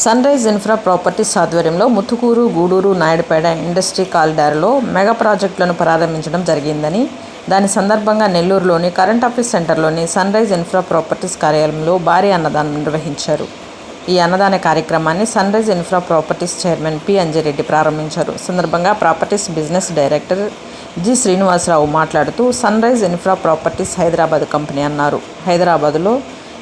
Sun rise infra properties ఆధ్వర్యంలో Muthukuru, Guduru, Naidupeta industry కారిడార్లో mega ప్రాజెక్టులను ప్రారంభించడం జరిగిందని, దాని సందర్భంగా నెల్లూరులోని కరెంట్ ఆఫీస్ సెంటర్లోని సన్ రైజ్ ఇన్ఫ్రా ప్రాపర్టీస్ కార్యాలయంలో భారీ అన్నదానం నిర్వహించారు. ఈ అన్నదాన కార్యక్రమాన్ని sun rise infra properties chairman P. Anjireddy ప్రారంభించారు. సందర్భంగా properties business director G. Srinivasarao మాట్లాడుతూ, sun rise infra properties Hyderabad company అన్నారు. హైదరాబాదులో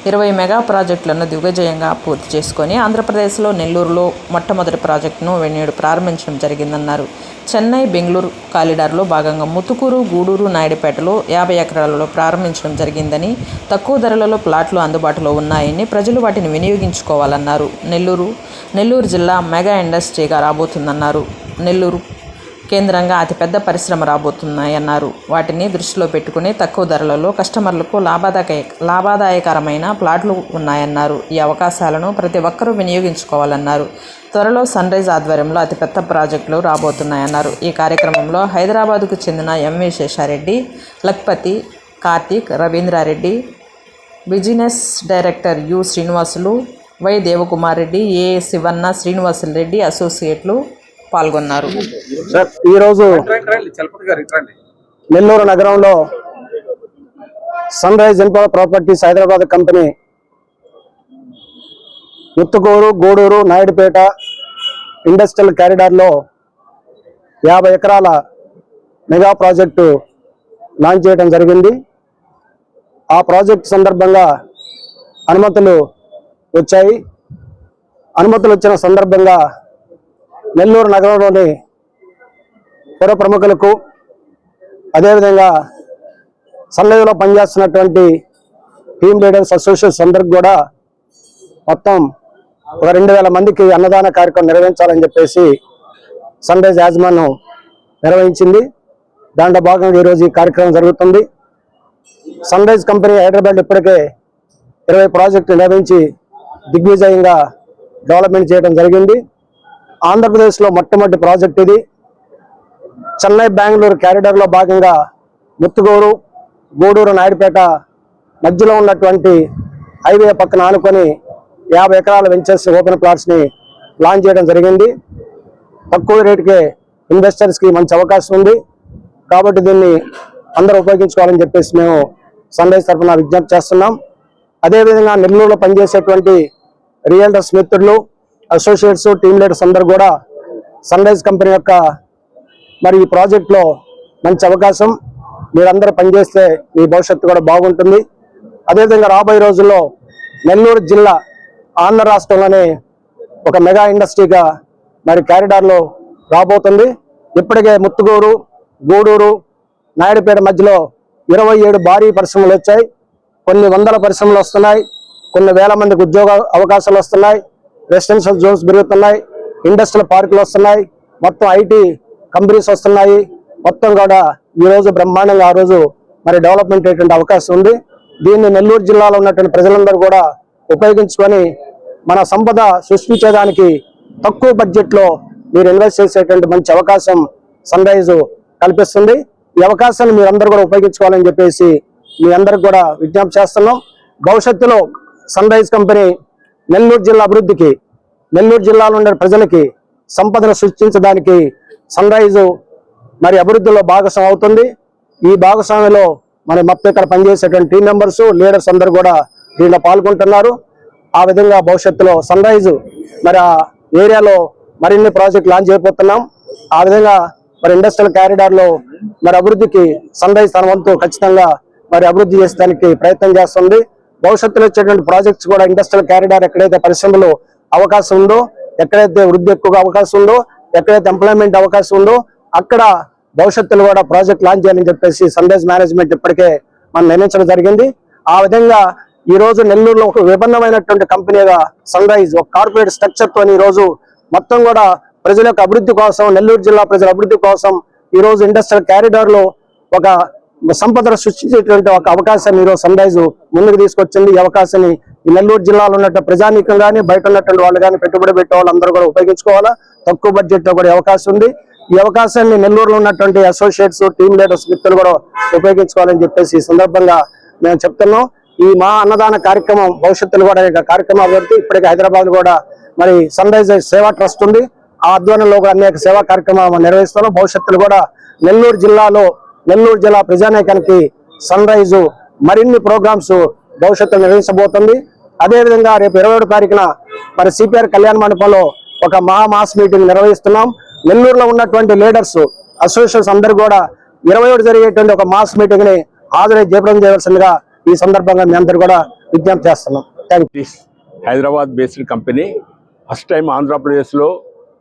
20 మెగా ప్రాజెక్టులను దిగ్విజయంగా పూర్తి చేసుకొని ఆంధ్రప్రదేశ్లో నెల్లూరులో మొట్టమొదటి ప్రాజెక్టును నేడు ప్రారంభించడం జరిగిందన్నారు. చెన్నై, బెంగళూరు కారిడార్లో భాగంగా ముత్తుకూరు, గూడూరు, నాయుడుపేటలో 50 ఎకరాలలో ప్రారంభించడం జరిగిందని, తక్కువ ధరలలో ప్లాట్లు అందుబాటులో ఉన్నాయని, ప్రజలు వాటిని వినియోగించుకోవాలన్నారు. నెల్లూరు జిల్లా మెగా ఇండస్ట్రీగా రాబోతుందన్నారు. నెల్లూరు కేంద్రంగా అతిపెద్ద పరిశ్రమ రాబోతున్నాయన్నారు. వాటిని దృష్టిలో పెట్టుకుని తక్కువ ధరలలో కస్టమర్లకు లాభదాయకరమైన ప్లాట్లు ఉన్నాయన్నారు. ఈ అవకాశాలను ప్రతి ఒక్కరూ వినియోగించుకోవాలన్నారు. త్వరలో సన్ రైజ్ ఆధ్వర్యంలో అతిపెద్ద ప్రాజెక్టులు రాబోతున్నాయన్నారు. ఈ కార్యక్రమంలో హైదరాబాదుకు చెందిన M V Seshareddy, Lakpathi, Karthik, Ravindrareddy, business director U. Srinivasulu, Y. Devakumar Reddy, A. Sivanna, Srinivasulu Reddy అసోసియేట్లు పాల్గొన్నారు. ఈరోజు నెల్లూరు నగరంలో sun rise infra properties Hyderabad company Muthukuru, Guduru, Naidupeta industrial కారిడార్లో 50 ఎకరాల మెగా ప్రాజెక్టు లాంచ్ చేయడం జరిగింది. ఆ ప్రాజెక్టు సందర్భంగా అనుమతులు వచ్చాయి. అనుమతులు వచ్చిన సందర్భంగా నెల్లూరు నగరంలోని పుర ప్రముఖులకు, అదేవిధంగా సన్రైజ్లో పనిచేస్తున్నటువంటి టీమ్ లీడర్స్ అసోసియేట్స్ అందరికి కూడా మొత్తం ఒక 2000 మందికి అన్నదాన కార్యక్రమం నిర్వహించాలని చెప్పేసి సన్ రైజ్ యాజమాన్యం నిర్వహించింది. దాంట్లో భాగంగా ఈరోజు ఈ కార్యక్రమం జరుగుతుంది. సన్ రైజ్ కంపెనీ హైదరాబాద్ ఇప్పటికే 20 ప్రాజెక్టులు నిర్వహించి దిగ్విజయంగా డెవలప్మెంట్ చేయడం జరిగింది. ఆంధ్రప్రదేశ్లో మొట్టమొదటి ప్రాజెక్ట్ ఇది. చెన్నై, బెంగళూరు కారిడార్లో భాగంగా ముత్తుకూరు, గూడూరు, నాయుడుపేట మధ్యలో ఉన్నటువంటి హైవే పక్కన ఆనుకొని 50 ఎకరాల వెంచర్స్ ఓపెన్ ప్లాట్స్ని లాంచ్ చేయడం జరిగింది. తక్కువ రేటుకే ఇన్వెస్టర్స్కి మంచి అవకాశం ఉంది. కాబట్టి దీన్ని అందరూ ఉపయోగించుకోవాలని చెప్పేసి మేము సన్ రైజ్ తరఫున విజ్ఞప్తి చేస్తున్నాం. అదేవిధంగా నెల్లూరులో పనిచేసేటువంటి రియల్టర్స్ మిత్రులు, అసోసియేట్స్, టీమ్ లీడర్స్ అందరూ కూడా సన్ రైజ్ కంపెనీ యొక్క ఈ ప్రాజెక్ట్లో మంచి అవకాశం. మీరందరూ పనిచేస్తే మీ భవిష్యత్తు కూడా బాగుంటుంది. అదేవిధంగా రాబోయే రోజుల్లో నెల్లూరు జిల్లా ఆంధ్ర రాష్ట్రంలోనే ఒక మెగా ఇండస్ట్రీగా కారిడార్లో రాబోతుంది. ఇప్పటికే ముత్తుకూరు, గూడూరు, నాయుడుపేట మధ్యలో 27 భారీ పరిశ్రమలు వచ్చాయి. కొన్ని వందల పరిశ్రమలు వస్తున్నాయి. కొన్ని వేల మందికి ఉద్యోగ అవకాశాలు వస్తున్నాయి. రెసిడెన్షియల్ జోన్స్ పెరుగుతున్నాయి. ఇండస్ట్రియల్ పార్కులు వస్తున్నాయి. మొత్తం ఐటీ కంపెనీస్ వస్తున్నాయి. మొత్తం కూడా ఈరోజు బ్రహ్మాండంగా ఆ రోజు డెవలప్మెంట్ అయ్యేటువంటి అవకాశం ఉంది. దీన్ని నెల్లూరు జిల్లాలో ఉన్నటువంటి ప్రజలందరూ కూడా ఉపయోగించుకొని మన సంపద సృష్టించేదానికి తక్కువ బడ్జెట్లో మీరు ఇన్వెస్ట్ చేసేటువంటి మంచి అవకాశం సన్ రైజ్ కల్పిస్తుంది. ఈ అవకాశాన్ని మీరందరూ కూడా ఉపయోగించుకోవాలని చెప్పేసి మీ అందరికి కూడా విజ్ఞప్తి చేస్తున్నాం. భవిష్యత్తులో సన్ రైజ్ కంపెనీ నెల్లూరు జిల్లా అభివృద్ధికి, నెల్లూరు జిల్లాలో ఉండే ప్రజలకి సంపదను సృష్టించడానికి సన్ రైజ్ అభివృద్ధిలో భాగస్వామి అవుతుంది. ఈ భాగస్వామ్యంలో మొత్తం ఇక్కడ పనిచేసేటువంటి టీం మెంబర్స్, లీడర్స్ అందరూ కూడా దీంట్లో పాల్గొంటున్నారు. ఆ విధంగా భవిష్యత్తులో సన్ రైజ్ ఆ ఏరియాలో మరిన్ని ప్రాజెక్టులు లాంచ్ చేయబోతున్నాం. ఆ విధంగా ఇండస్ట్రియల్ కారిడార్లో అభివృద్ధికి సన్ రైజ్ తన వంతు ఖచ్చితంగా అభివృద్ధి చేసేదానికి ప్రయత్నం చేస్తుంది. భవిష్యత్తులో వచ్చేటువంటి ప్రాజెక్ట్స్ కూడా ఇండస్ట్రియల్ కారిడార్ ఎక్కడైతే పరిశ్రమలు అవకాశం ఉందో, ఎక్కడైతే వృద్ధి ఎక్కువగా అవకాశం ఉందో, ఎక్కడైతే ఎంప్లాయ్మెంట్ అవకాశం ఉందో అక్కడ భవిష్యత్తులో కూడా ప్రాజెక్ట్ లాంచ్ చేయాలని చెప్పేసి సన్ రైజ్ మేనేజ్మెంట్ ఇప్పటికే నిర్ణయించడం జరిగింది. ఆ విధంగా ఈ రోజు నెల్లూరులో ఒక విభిన్నమైనటువంటి కంపెనీగా సన్ రైజ్ ఒక కార్పొరేట్ స్ట్రక్చర్ తో ఈ రోజు మొత్తం కూడా ప్రజల యొక్క అభివృద్ధి కోసం, నెల్లూరు జిల్లా ప్రజల అభివృద్ధి కోసం ఈ రోజు ఇండస్ట్రియల్ కారిడార్ లో ఒక సంపదను సృష్టించేటువంటి ఒక అవకాశాన్ని ఈరోజు సన్ రైజ్ ముందుకు తీసుకొచ్చింది. ఈ అవకాశాన్ని ఈ నెల్లూరు జిల్లాలో ఉన్నట్టు ప్రజానీకం కానీ, బయట ఉన్నటువంటి వాళ్ళు కానీ, పెట్టుబడి పెట్టే వాళ్ళు అందరూ కూడా ఉపయోగించుకోవాలా. తక్కువ బడ్జెట్ లో కూడా అవకాశం ఉంది. ఈ అవకాశాన్ని నెల్లూరులో ఉన్నటువంటి అసోసియేట్స్, టీమ్ లీడర్స్ మిత్రులు కూడా ఉపయోగించుకోవాలని చెప్పేసి ఈ సందర్భంగా మేము చెప్తున్నాం. ఈ మా అన్నదాన కార్యక్రమం భవిష్యత్తులో కూడా కార్యక్రమం అభివృద్ధి ఇప్పటికే హైదరాబాద్ కూడా మరి సన్ రైజ్ సేవా ట్రస్ట్ ఉంది. ఆ ఆధ్వర్యంలో కూడా అనేక సేవా కార్యక్రమాలు నిర్వహిస్తున్నాం. భవిష్యత్తులో కూడా నెల్లూరు జిల్లా ప్రజానీకానికి సన్ రైజ్ మరిన్ని ప్రోగ్రామ్స్ భవిష్యత్తులో నిర్వహించబోతుంది. అదేవిధంగా రేపు 27 తారీఖున మరి సిపిఆర్ కళ్యాణ మండపంలో ఒక మాస్ మీటింగ్ నిర్వహిస్తున్నాం. నెల్లూరులో ఉన్నటువంటి లీడర్స్ అసోసియేషన్స్ అందరూ కూడా 27 జరిగేటువంటి ఒక మాస్ మీటింగ్ ని హాజరై జయప్రదం చేయవలసిందిగా ఈ సందర్భంగా మీ అందరూ కూడా విజ్ఞప్తి చేస్తున్నాం. Thank you. Hyderabad based company first time ఆంధ్రప్రదేశ్లో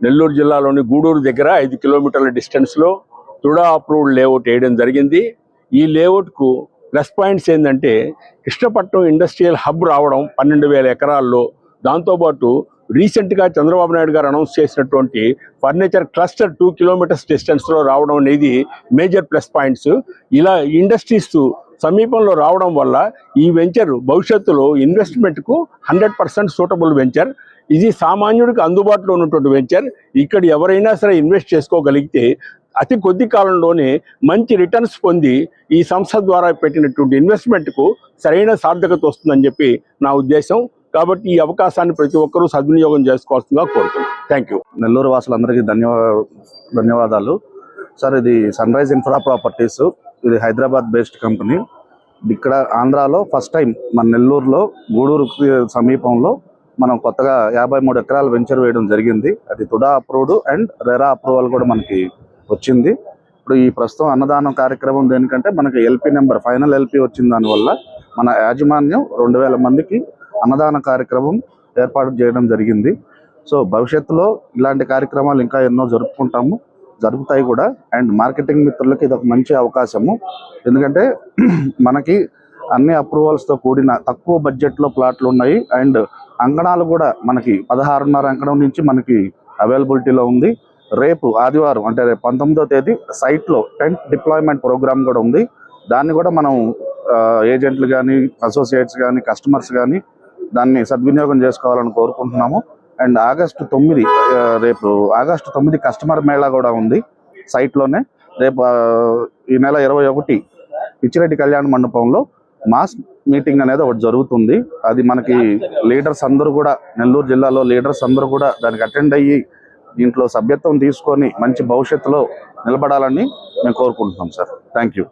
నెల్లూరు జిల్లాలోని గూడూరు దగ్గర 5 కిలోమీటర్ల డిస్టెన్స్లో తుడా అప్రూవ్డ్ లేఅవుట్ వేయడం జరిగింది. ఈ లేఅవుట్కు ప్లస్ పాయింట్స్ ఏంటంటే కృష్ణపట్నం ఇండస్ట్రియల్ హబ్ రావడం 12,000 ఎకరాల్లో, దాంతోపాటు రీసెంట్గా చంద్రబాబు నాయుడు గారు అనౌన్స్ చేసినటువంటి ఫర్నిచర్ క్లస్టర్ 2 కిలోమీటర్స్ డిస్టెన్స్లో రావడం అనేది మేజర్ ప్లస్ పాయింట్స్. ఇలా ఇండస్ట్రీస్ సమీపంలో రావడం వల్ల ఈ వెంచర్ భవిష్యత్తులో ఇన్వెస్ట్మెంట్కు 100% సూటబుల్ వెంచర్. ఇది సామాన్యుడికి అందుబాటులో ఉన్నటువంటి వెంచర్. ఇక్కడ ఎవరైనా సరే ఇన్వెస్ట్ చేసుకోగలిగితే అతి కొద్ది కాలంలోనే మంచి రిటర్న్స్ పొంది ఈ సంస్థ ద్వారా పెట్టినటువంటి ఇన్వెస్ట్మెంట్కు సరైన సార్థకత వస్తుందని చెప్పి నా ఉద్దేశం. కాబట్టి ఈ అవకాశాన్ని ప్రతి ఒక్కరూ సద్వినియోగం చేసుకోవాల్సిందిగా కోరుతున్నాను. Thank you. నెల్లూరు వాసులందరికీ ధన్యవాదాలు సార్. ఇది సన్ రైజ్ ఇన్ఫ్రా ప్రాపర్టీస్, ఇది హైదరాబాద్ బేస్డ్ కంపెనీ. ఇక్కడ ఆంధ్రాలో ఫస్ట్ టైం మన నెల్లూరులో గూడూరు సమీపంలో మనం కొత్తగా 53 ఎకరాల వెంచర్ వేయడం జరిగింది. అది TUDA approved and RERA approval కూడా మనకి వచ్చింది. ఇప్పుడు ఈ ప్రస్తుతం అన్నదానం కార్యక్రమం దేనికంటే మనకి ఎల్పీ నెంబర్ ఫైనల్ ఎల్పీ వచ్చిన దానివల్ల మన యాజమాన్యం 2,000 మందికి అన్నదాన కార్యక్రమం ఏర్పాటు చేయడం జరిగింది. సో భవిష్యత్తులో ఇలాంటి కార్యక్రమాలు ఇంకా ఎన్నో జరుగుతాయి కూడా. అండ్ మార్కెటింగ్ మిత్రులకి ఇది ఒక మంచి అవకాశము. ఎందుకంటే మనకి అన్ని అప్రూవల్స్తో కూడిన తక్కువ బడ్జెట్లో ప్లాట్లు ఉన్నాయి. అండ్ అంకణాలు కూడా మనకి 16.5 అంకణం నుంచి మనకి అవైలబిలిటీలో ఉంది. రేపు ఆదివారం అంటే రేపు 19వ తేదీ సైట్లో టెంట్ డిప్లాయ్మెంట్ ప్రోగ్రామ్ కూడా ఉంది. దాన్ని కూడా మనం ఏజెంట్లు కానీ, అసోసియేట్స్ కానీ, కస్టమర్స్ కానీ దాన్ని సద్వినియోగం చేసుకోవాలని కోరుకుంటున్నాము. అండ్ రేపు ఆగస్టు 9 కస్టమర్ మేళా కూడా ఉంది సైట్లోనే. రేపు ఈ నెల 21 పిచ్చిరెడ్డి కళ్యాణ మండపంలో మాస్ మీటింగ్ అనేది ఒకటి జరుగుతుంది. అది మనకి లీడర్స్ అందరూ కూడా, నెల్లూరు జిల్లాలో లీడర్స్ అందరూ కూడా దానికి అటెండ్ అయ్యి దీంట్లో సభ్యత్వం తీసుకొని మంచి భవిష్యత్తులో నిలబడాలని మేము కోరుకుంటున్నాం సార్. Thank you.